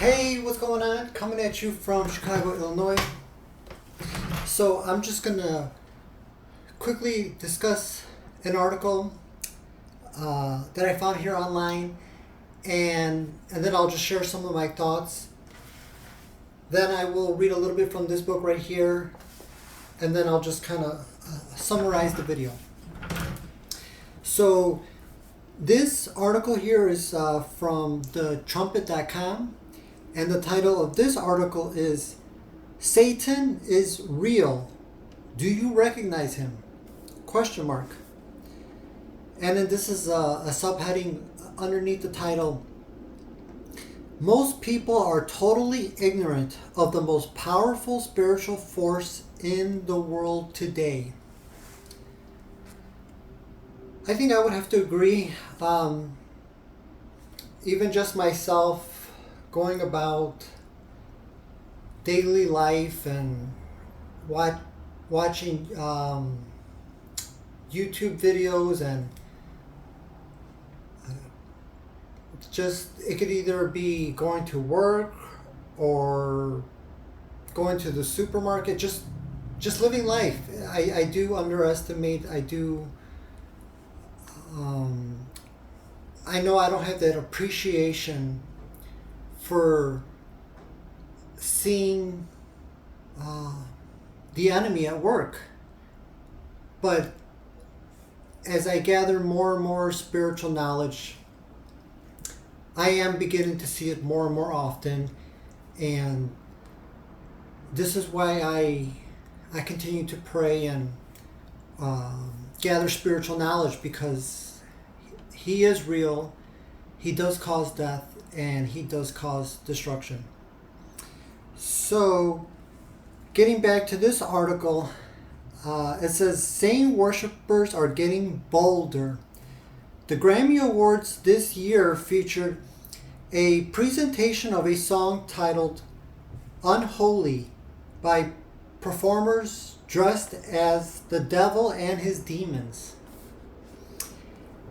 Hey, what's going on? Coming at you from Chicago, Illinois. So I'm just gonna quickly discuss an article that I found here online, and then I'll just share some of my thoughts. Then I will read a little bit from this book right here, and then I'll just kind of summarize the video. So this article here is from thetrumpet.com, and the title of this article is "Satan is Real. Do you recognize him?" Question mark. And then this is a subheading underneath the title: "Most people are totally ignorant of the most powerful spiritual force in the world today." I think I would have to agree. Even just myself, going about daily life and watching YouTube videos, and just it could either be going to work or going to the supermarket, just living life. I do underestimate. I know I don't have that appreciation for seeing the enemy at work. But as I gather more and more spiritual knowledge, I am beginning to see it more and more often. And this is why I continue to pray and gather spiritual knowledge, because he is real. He does cause death, and he does cause destruction. So, getting back to this article, it says Satan worshippers are getting bolder. The Grammy Awards this year featured a presentation of a song titled "Unholy" by performers dressed as the devil and his demons.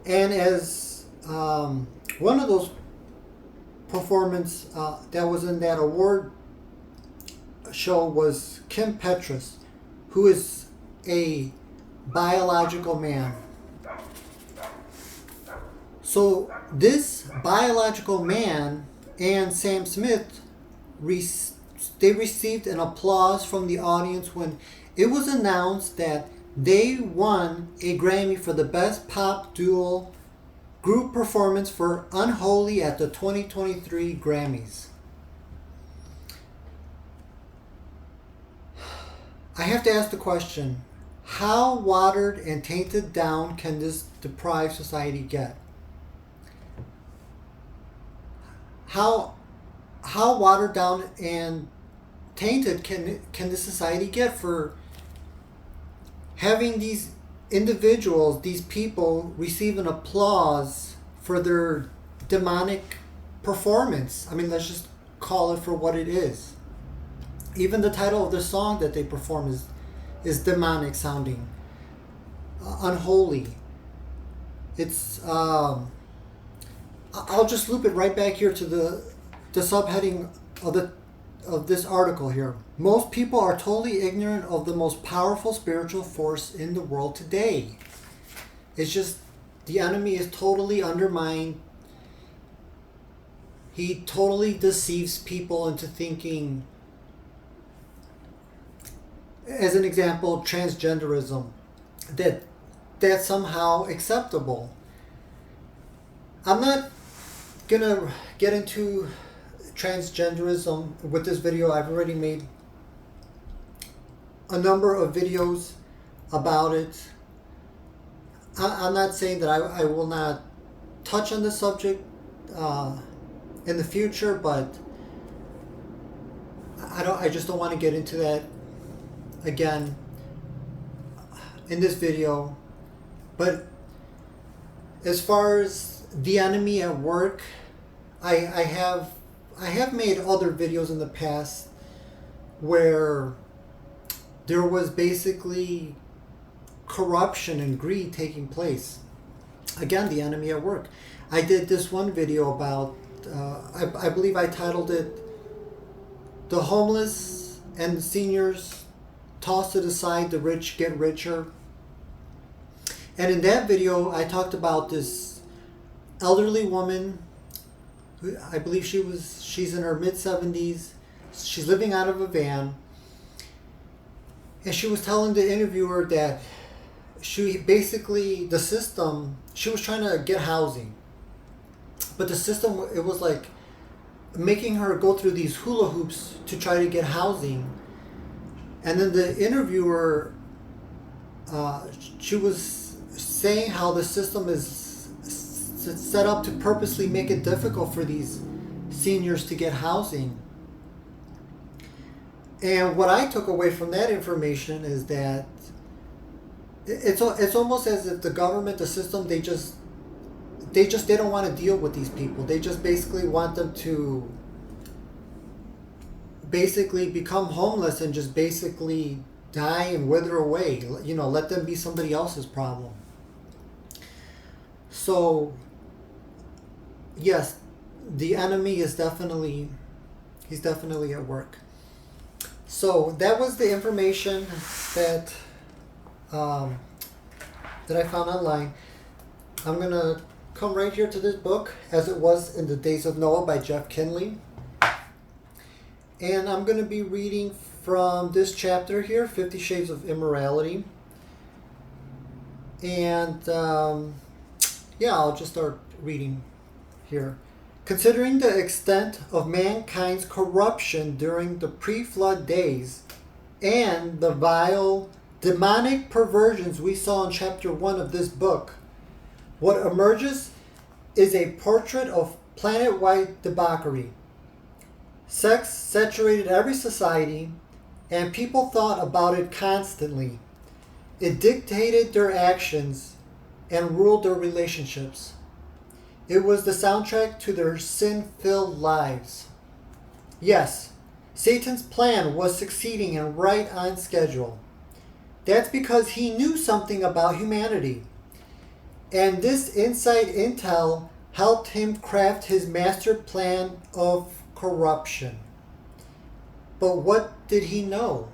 And as one of those performance that was in that award show was Kim Petras, who is a biological man. So this biological man and Sam Smith, they received an applause from the audience when it was announced that they won a Grammy for the Best Pop Duo Group Performance for Unholy at the 2023 Grammys. I have to ask the question, how watered and tainted down can this deprived society get? How watered down and tainted can this society get for having these individuals, these people, receive an applause for their demonic performance? I mean, let's just call it for what it is. Even the title of the song that they perform is demonic sounding, unholy. It's I'll just loop it right back here to the subheading of this article here. Most people are totally ignorant of the most powerful spiritual force in the world today. It's just the enemy is totally undermined. He totally deceives people into thinking, as an example, transgenderism, that's somehow acceptable. I'm not gonna get into transgenderism with this video. I've already made a number of videos about it. I'm not saying that I will not touch on the subject in the future, but I just don't want to get into that again in this video. But as far as the enemy at work, I have made other videos in the past where there was basically corruption and greed taking place. Again, the enemy at work. I did this one video about, I believe I titled it the homeless and the seniors tossed to the side, the rich get richer. And in that video, I talked about this elderly woman. I believe she's in her mid-70s. She's living out of a van. And she was telling the interviewer that the system, she was trying to get housing. But the system, it was like making her go through these hula hoops to try to get housing. And then the interviewer, she was saying how the system is set up to purposely make it difficult for these seniors to get housing. And what I took away from that information is that it's almost as if the government, the system, they don't want to deal with these people. They just basically want them to basically become homeless and just basically die and wither away. Let them be somebody else's problem. So, yes, the enemy is definitely at work. So that was the information that I found online. I'm gonna come right here to this book, As It Was in the Days of Noah by Jeff Kinley. And I'm gonna be reading from this chapter here, 50 Shades of Immorality. And I'll just start reading here. Considering the extent of mankind's corruption during the pre-flood days and the vile demonic perversions we saw in chapter 1 of this book, what emerges is a portrait of planet-wide debauchery. Sex saturated every society, and people thought about it constantly. It dictated their actions and ruled their relationships. It was the soundtrack to their sin-filled lives. Yes, Satan's plan was succeeding and right on schedule. That's because he knew something about humanity. And this inside intel helped him craft his master plan of corruption. But what did he know?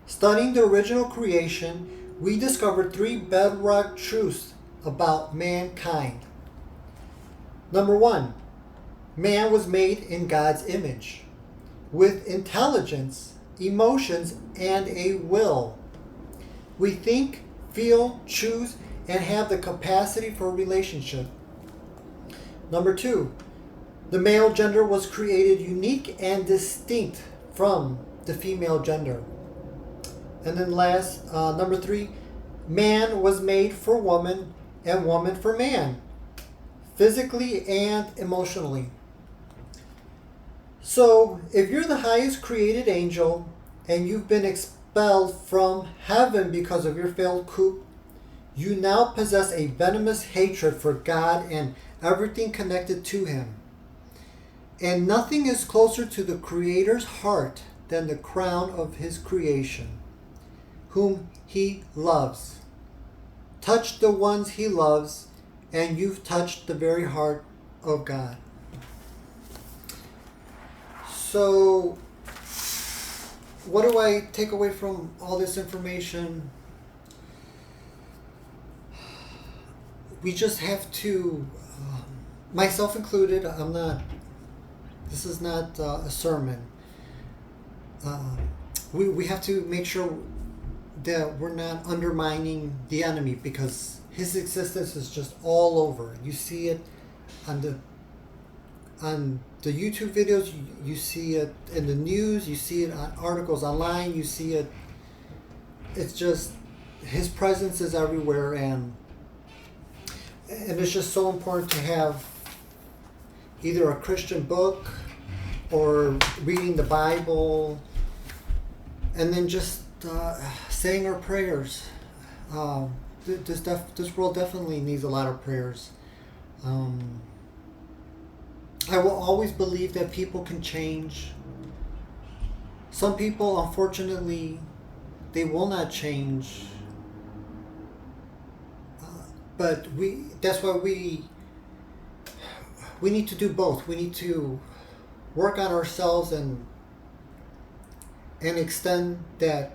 Studying the original creation, we discovered 3 bedrock truths about mankind. Number 1, man was made in God's image, with intelligence, emotions, and a will. We think, feel, choose, and have the capacity for relationship. Number 2, the male gender was created unique and distinct from the female gender. And then number 3, man was made for woman and woman for man, physically and emotionally. So, if you're the highest created angel and you've been expelled from heaven because of your failed coup, you now possess a venomous hatred for God and everything connected to him. And nothing is closer to the Creator's heart than the crown of his creation, whom he loves. Touch the ones he loves, and you've touched the very heart of God. So, what do I take away from all this information? We just have to, myself included, this is not a sermon. We have to make sure that we're not undermining the enemy, because his existence is just all over. You see it on the YouTube videos, you see it in the news, you see it on articles online, you see it. It's just, his presence is everywhere, and it's just so important to have either a Christian book or reading the Bible, and then just saying our prayers. This world definitely needs a lot of prayers. I will always believe that people can change. Some people, unfortunately, they will not change. But that's why we need to do both. We need to work on ourselves and and extend that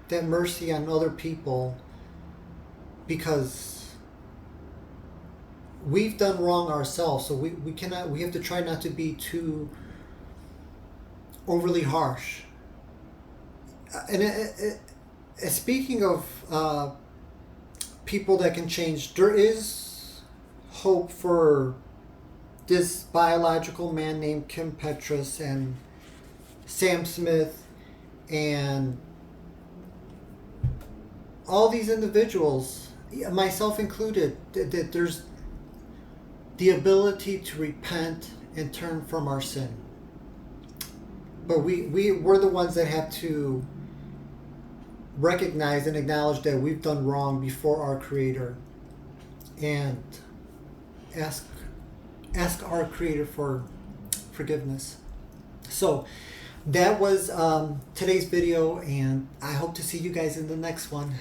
mercy on other people, because we've done wrong ourselves. So we have to try not to be too overly harsh. And speaking of people that can change, there is hope for this biological man named Kim Petras and Sam Smith and all these individuals, myself included, that there's the ability to repent and turn from our sin. But we're the ones that have to recognize and acknowledge that we've done wrong before our Creator, and ask our Creator for forgiveness. So that was today's video, and I hope to see you guys in the next one.